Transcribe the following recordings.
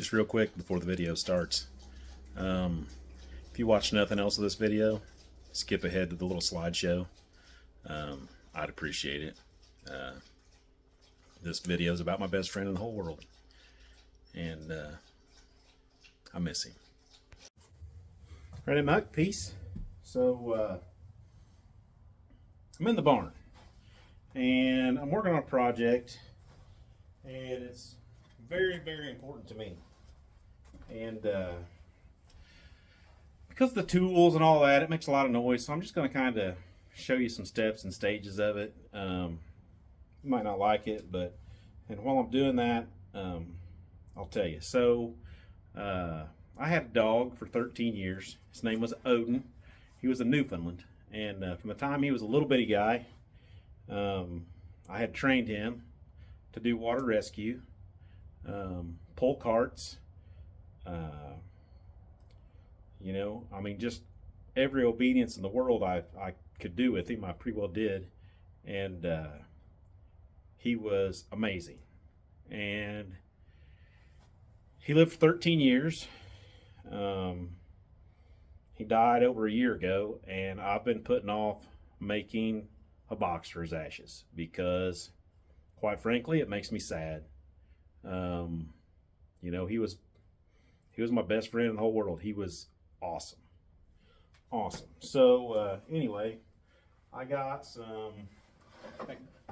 Just real quick before the video starts. If you watch nothing else of this video, skip ahead to the little slideshow. I'd appreciate it. This video is about my best friend in the whole world, and I miss him. Ready, Muck? Peace. So I'm in the barn, and I'm working on a project, and it's very, very important to me. And because of the tools and all that, it makes a lot of noise. So I'm just going to kind of show you some steps and stages of it. You might not like it, but while I'm doing that, I'll tell you. So I had a dog for 13 years. His name was ODIN. He was a Newfoundland, and from the time he was a little bitty guy, I had trained him to do water rescue, pull carts, you know, I mean, just every obedience in the world I could do with him, I pretty well did. And he was amazing. And he lived for 13 years. He died over a year ago, and I've been putting off making a box for his ashes because, quite frankly, it makes me sad. You know, he was my best friend in the whole world. He was awesome. So anyway, I got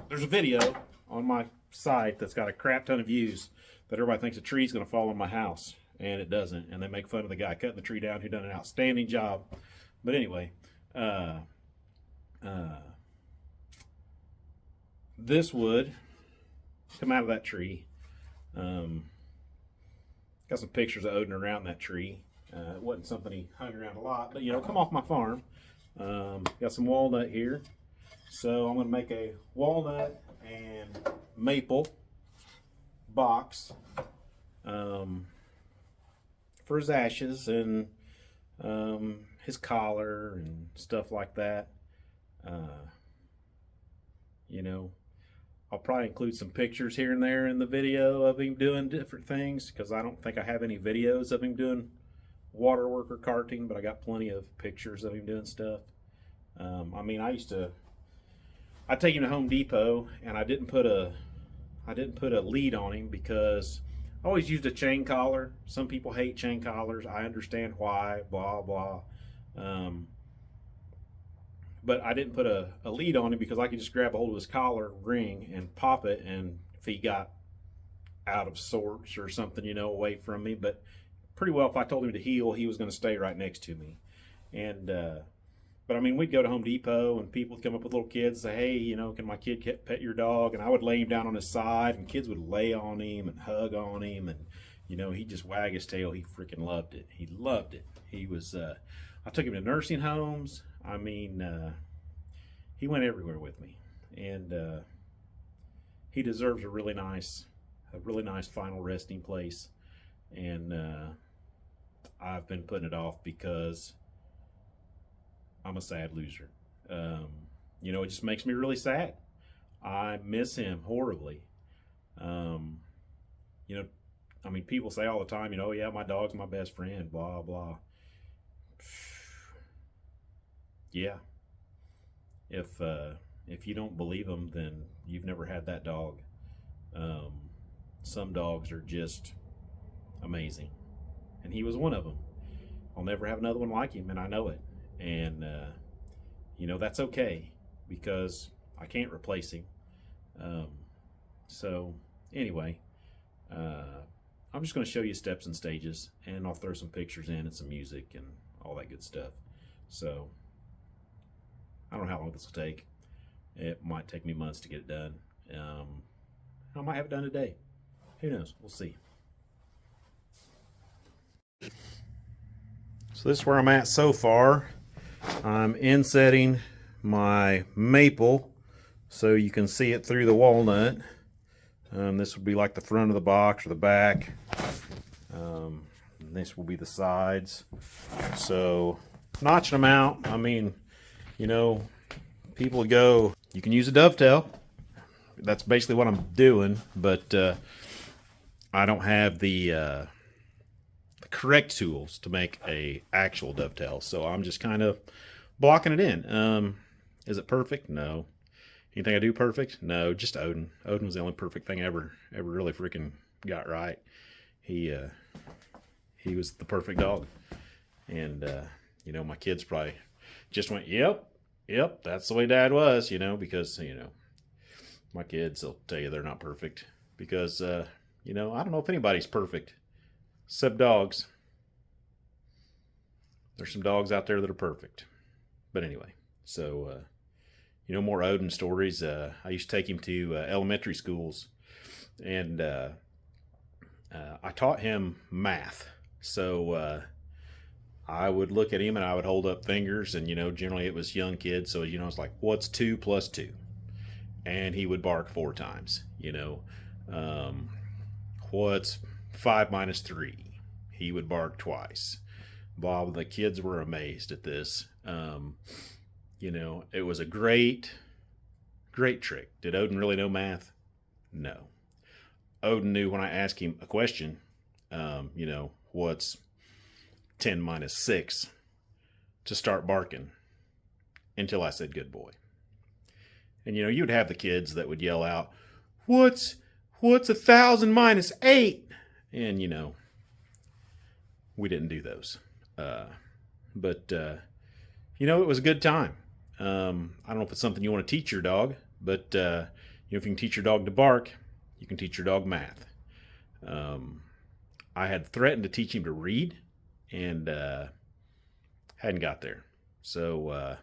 there's a video on my site that's got a crap ton of views that everybody thinks a tree's going to fall on my house, and it doesn't, and they make fun of the guy cutting the tree down who done an outstanding job. But anyway, this wood come out of that tree. Got some pictures of Odin around that tree. It wasn't something he hung around a lot, but you know, come off my farm. Got some walnut here, so I'm going to make a walnut and maple box for his ashes and his collar and stuff like that. You know, I'll probably include some pictures here and there in the video of him doing different things, because I don't think I have any videos of him doing water work or carting, but I got plenty of pictures of him doing stuff. I mean, I'd take him to Home Depot, and I didn't put a lead on him because I always used a chain collar. Some people hate chain collars. I understand why, blah, blah. But I didn't put a lead on him because I could just grab a hold of his collar ring and pop it, and if he got out of sorts or something, you know, away from me. But pretty well, if I told him to heel, he was going to stay right next to me. And but I mean, we'd go to Home Depot, and people would come up with little kids and say, hey, you know, can my kid pet your dog? And I would lay him down on his side, and kids would lay on him and hug on him, and you know, he'd just wag his tail. He freaking loved it. He loved it. He was I took him to nursing homes. I mean, he went everywhere with me, and he deserves a really nice final resting place. And I've been putting it off because I'm a sad loser. You know, it just makes me really sad. I miss him horribly. You know, I mean, people say all the time, you know, yeah, my dog's my best friend, blah, blah. Yeah. If you don't believe them, then you've never had that dog. Some dogs are just amazing, and he was one of them. I'll never have another one like him, and I know it. And you know, that's okay, because I can't replace him. So anyway, I'm just going to show you steps and stages, and I'll throw some pictures in and some music and all that good stuff. So I don't know how long this will take. It might take me months to get it done. I might have it done today. Who knows? We'll see. So this is where I'm at so far. I'm insetting my maple so you can see it through the walnut. This would be like the front of the box or the back. And this will be the sides. So notching them out, I mean, you know, people go, you can use a dovetail. That's basically what I'm doing, but I don't have the the correct tools to make a actual dovetail. So I'm just kind of blocking it in. Is it perfect? No. Anything I do perfect? No, just Odin. Odin was the only perfect thing I ever really freaking got right. He was the perfect dog. And, you know, my kids probably just went, yep, that's the way Dad was, you know, because, you know, my kids, they'll tell you they're not perfect. Because, you know, I don't know if anybody's perfect, except dogs. There's some dogs out there that are perfect. But anyway, so, you know, more Odin stories. I used to take him to elementary schools, and I taught him math. So I would look at him and I would hold up fingers, and, you know, generally it was young kids. So, you know, it's like, what's 2 plus 2? And he would bark 4 times, you know. What's 5 minus 3? He would bark twice. Bob, the kids were amazed at this. You know, it was a great trick. Did Odin really know math? No. Odin knew when I asked him a question, you know, what's 10 minus 6, to start barking until I said, good boy. And, you know, you'd have the kids that would yell out, what's 1,000 minus 8? And, you know, we didn't do those. But you know, it was a good time. I don't know if it's something you want to teach your dog, but, you know, if you can teach your dog to bark, you can teach your dog math. I had threatened to teach him to read, and hadn't got there. So,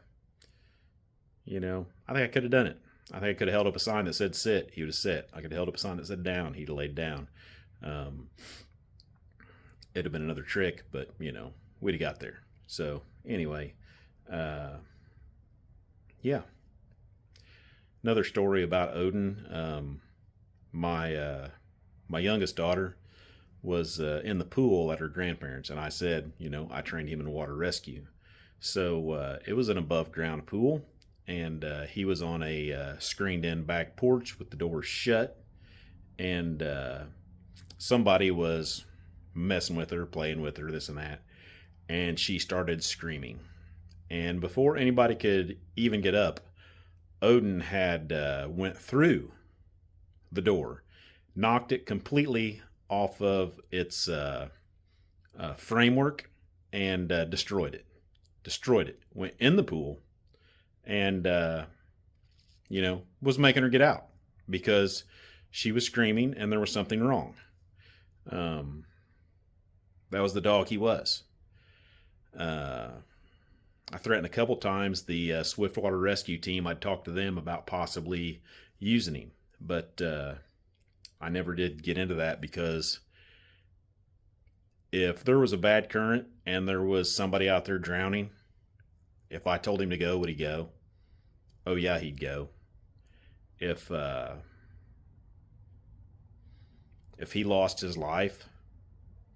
you know, I think I could have done it. I think I could have held up a sign that said sit. He would have sit. I could have held up a sign that said down. He'd have laid down. It'd have been another trick, but, you know, we'd have got there. So, anyway, yeah. Another story about Odin. My youngest daughter was in the pool at her grandparents', and I said, you know, I trained him in water rescue. So it was an above ground pool, and he was on a screened in back porch with the door shut, and somebody was messing with her, playing with her, this and that, and she started screaming. And before anybody could even get up, Odin had went through the door, knocked it completely off of its framework, and destroyed it. Went in the pool, and you know, was making her get out because she was screaming and there was something wrong. That was the dog he was. I threatened a couple times the Swiftwater Rescue Team. I'd talk to them about possibly using him, but I never did get into that, because if there was a bad current and there was somebody out there drowning, if I told him to go, would he go? Oh yeah, he'd go. If he lost his life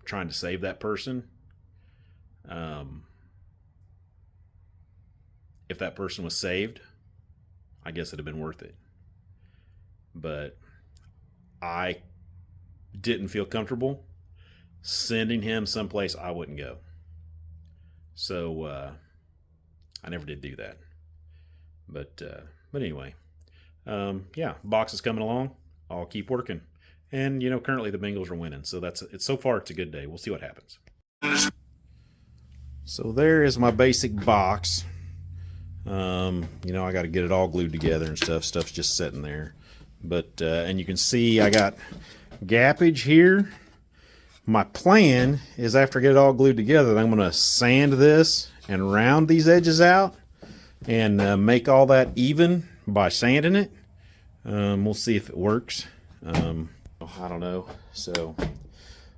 trying to save that person, if that person was saved, I guess it'd have been worth it. But I didn't feel comfortable sending him someplace I wouldn't go. So I never did do that. But anyway, yeah, box is coming along. I'll keep working. And, you know, currently the Bengals are winning. So so far it's a good day. We'll see what happens. So there is my basic box. You know, I got to get it all glued together and stuff. Stuff's just sitting there. But, and you can see I got gappage here. My plan is, after I get it all glued together, I'm going to sand this and round these edges out and make all that even by sanding it. We'll see if it works. I don't know. So,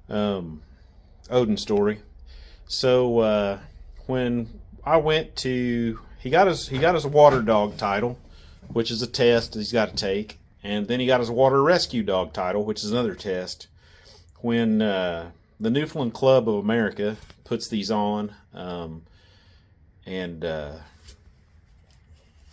Odin story. So, when I went to, he got his water dog title, which is a test he's got to take. And then he got his water rescue dog title, which is another test. When the Newfoundland Club of America puts these on, and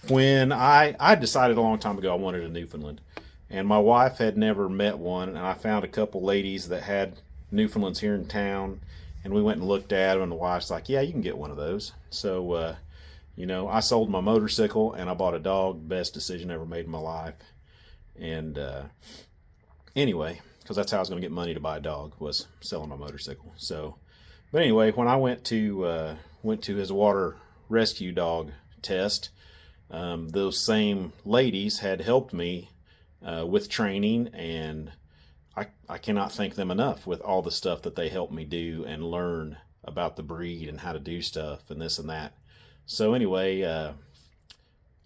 when I decided a long time ago I wanted a Newfoundland, and my wife had never met one, and I found a couple ladies that had Newfoundlands here in town, And we went and looked at them, and the wife's like, yeah, you can get one of those. So, you know, I sold my motorcycle and I bought a dog. Best decision ever made in my life. And anyway, because that's how I was going to get money to buy a dog, was selling my motorcycle. So, but anyway, when I went to his water rescue dog test, those same ladies had helped me with training, and I cannot thank them enough with all the stuff that they helped me do and learn about the breed and how to do stuff and this and that. So anyway,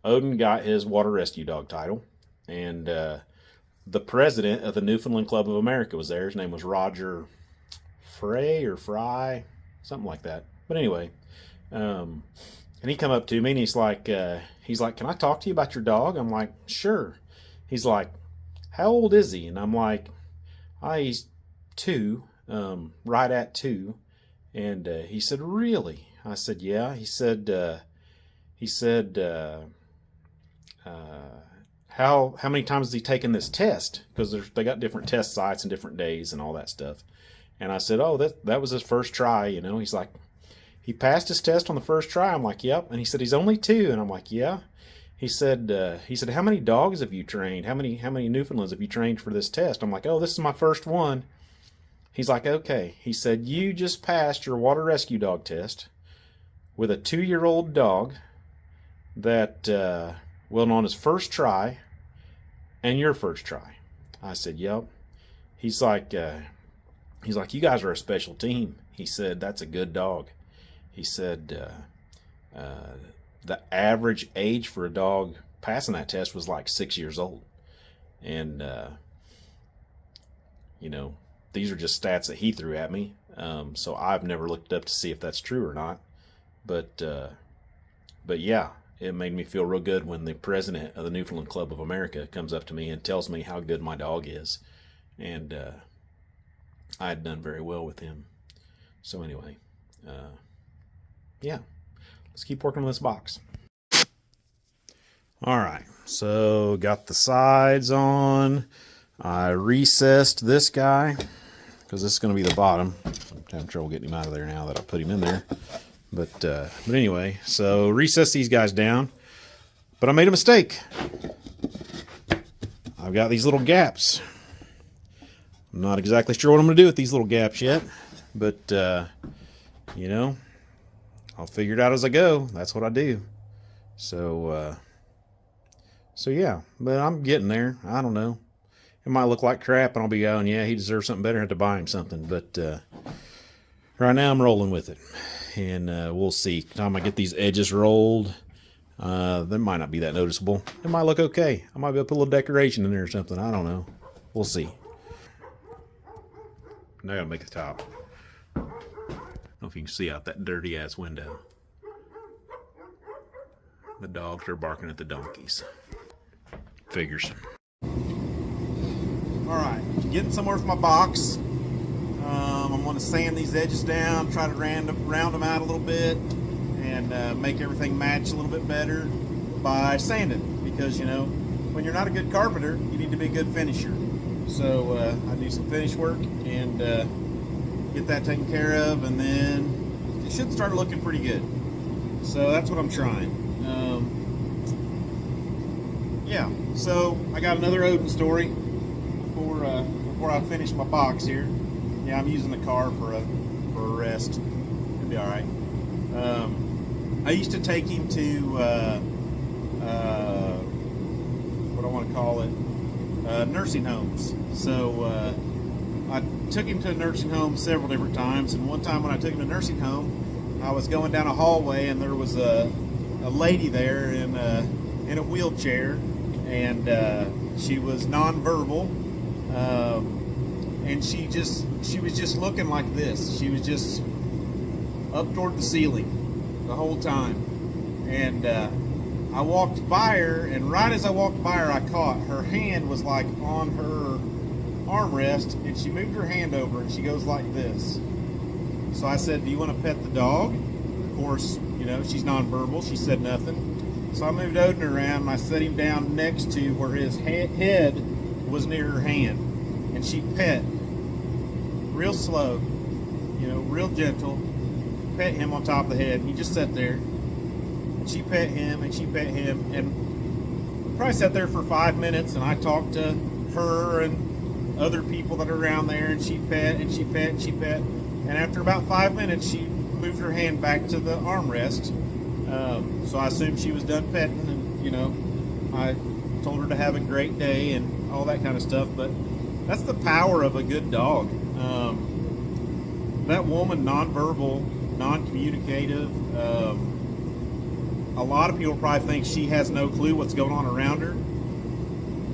Odin got his water rescue dog title, and the president of the Newfoundland Club of America was there. His name was Roger Fry, something like that. But anyway, and he come up to me and he's like, can I talk to you about your dog? I'm like, sure. He's like, how old is he? And I'm like, he's 2, right at 2. And he said, really? I said, yeah. He said, how many times has he taken this test? Because they got different test sites and different days and all that stuff. And I said, oh, that was his first try, you know. He's like, he passed his test on the first try. I'm like, yep. And he said, he's only 2. And I'm like, yeah. He said, how many dogs have you trained? How many Newfoundlands have you trained for this test? I'm like, oh, this is my first one. He's like, okay. He said, you just passed your water rescue dog test with a 2-year-old dog that went on his first try and your first try. I said, yep. He's like, you guys are a special team. He said, that's a good dog. He said, the average age for a dog passing that test was like 6 years old. And, you know, these are just stats that he threw at me. So I've never looked up to see if that's true or not. But yeah, it made me feel real good when the president of the Newfoundland Club of America comes up to me and tells me how good my dog is. And I had done very well with him. So anyway, yeah. Let's keep working on this box. All right, so got the sides on. I recessed this guy because this is going to be the bottom. I'm having trouble getting him out of there now that I put him in there. But anyway, so recess these guys down. But I made a mistake. I've got these little gaps. I'm not exactly sure what I'm going to do with these little gaps yet. But, you know, I'll figure it out as I go. That's what I do. So yeah, but I'm getting there. I don't know. It might look like crap, and I'll be going, yeah, he deserves something better. I have to buy him something. But right now I'm rolling with it. And we'll see. By the time I get these edges rolled, they might not be that noticeable. It might look okay. I might be able to put a little decoration in there or something. I don't know. We'll see. Now I gotta make the top. I don't know if you can see out that dirty ass window. The dogs are barking at the donkeys. Figures. Alright, getting somewhere with my box. I'm going to sand these edges down, try to round them out a little bit, and make everything match a little bit better by sanding. Because, you know, when you're not a good carpenter, you need to be a good finisher. So I do some finish work and get that taken care of, and then it should start looking pretty good. So that's what I'm trying. Yeah, so I got another Odin story before I finish my box here. Yeah, I'm using the car for a rest. It'll be all right. I used to take him to what do I want to call it? Nursing homes. So I took him to a nursing home several different times, and one time when I took him to a nursing home, I was going down a hallway and there was a lady there in a wheelchair, and she was nonverbal, and she was just looking like this. She was just up toward the ceiling the whole time, and I walked by her, and right as I walked by her, I caught her hand was like on her armrest, and she moved her hand over and she goes like this. So I said, do you want to pet the dog? Of course, you know, she's nonverbal. She said nothing. So I moved Odin around and I set him down next to where his head was near her hand, and she pet real slow, you know, real gentle, pet him on top of the head. He just sat there. And she pet him, and she pet him, and probably sat there for 5 minutes, and I talked to her and other people that are around there, and she pet, and she pet, and she pet. And after about 5 minutes, she moved her hand back to the armrest. So I assumed she was done petting, and, you know, I told her to have a great day and all that kind of stuff. But that's the power of a good dog. That woman, nonverbal, non-communicative. A lot of people probably think she has no clue what's going on around her.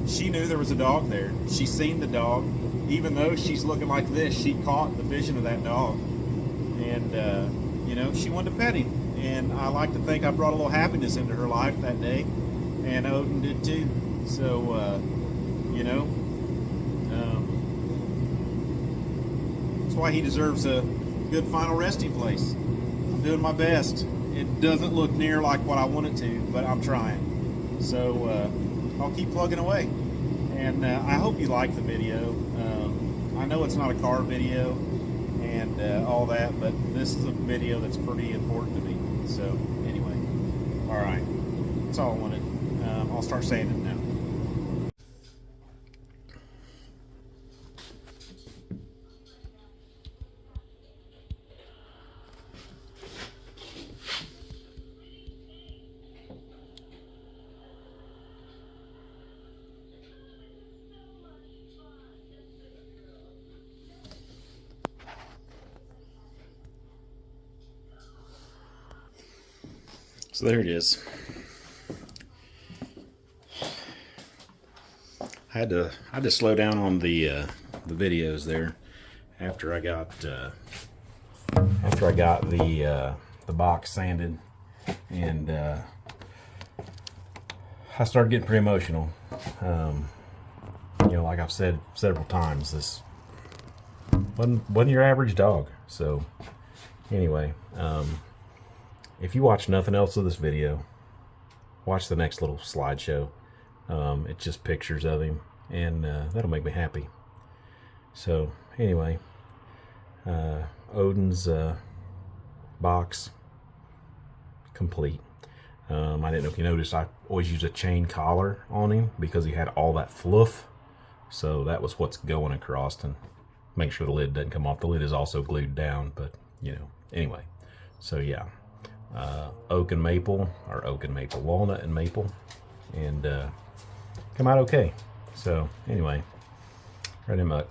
She knew there was a dog there. She seen the dog. Even though she's looking like this, she caught the vision of that dog. And, you know, she wanted to pet him. And I like to think I brought a little happiness into her life that day. And Odin did too. So, you know, that's why he deserves a good final resting place. I'm doing my best. It doesn't look near like what I want it to, but I'm trying. So I'll keep plugging away. And I hope you like the video. I know it's not a car video and all that, but this is a video that's pretty important to me. So anyway, all right, that's all I wanted. I'll start saying it now. So there it is. I had to slow down on the videos there after I got the box sanded, and I started getting pretty emotional. You know, like I've said several times, this wasn't your average dog. So anyway, if you watch nothing else of this video, watch the next little slideshow. It's just pictures of him, and that'll make me happy. So anyway, Odin's box complete. I didn't know if you noticed, I always use a chain collar on him because he had all that fluff. So that was what's going across, and make sure the lid doesn't come off. The lid is also glued down, but you know, anyway. So yeah, oak and maple, or oak and maple, walnut and maple, and come out okay. So anyway, right in muck.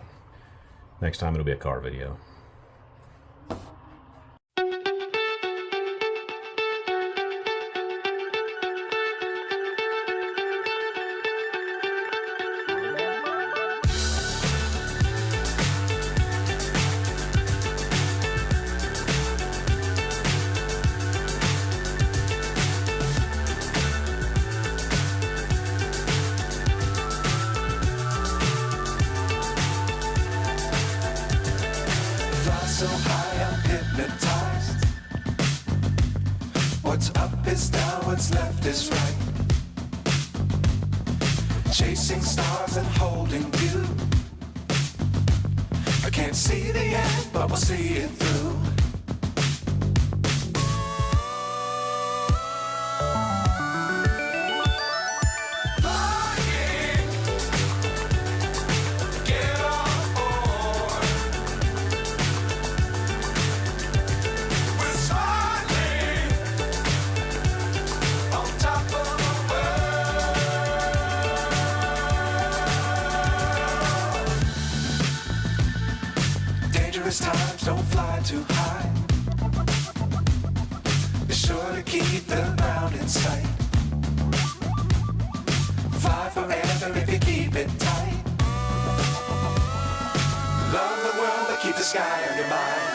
Next time it'll be a car video. So high I'm hypnotized. What's up is down, what's left is right. Chasing stars and holding you. I can't see the end, but we'll see it through. Times don't fly too high. Be sure to keep the ground in sight. Fly forever if you keep it tight. Love the world, but keep the sky on your mind.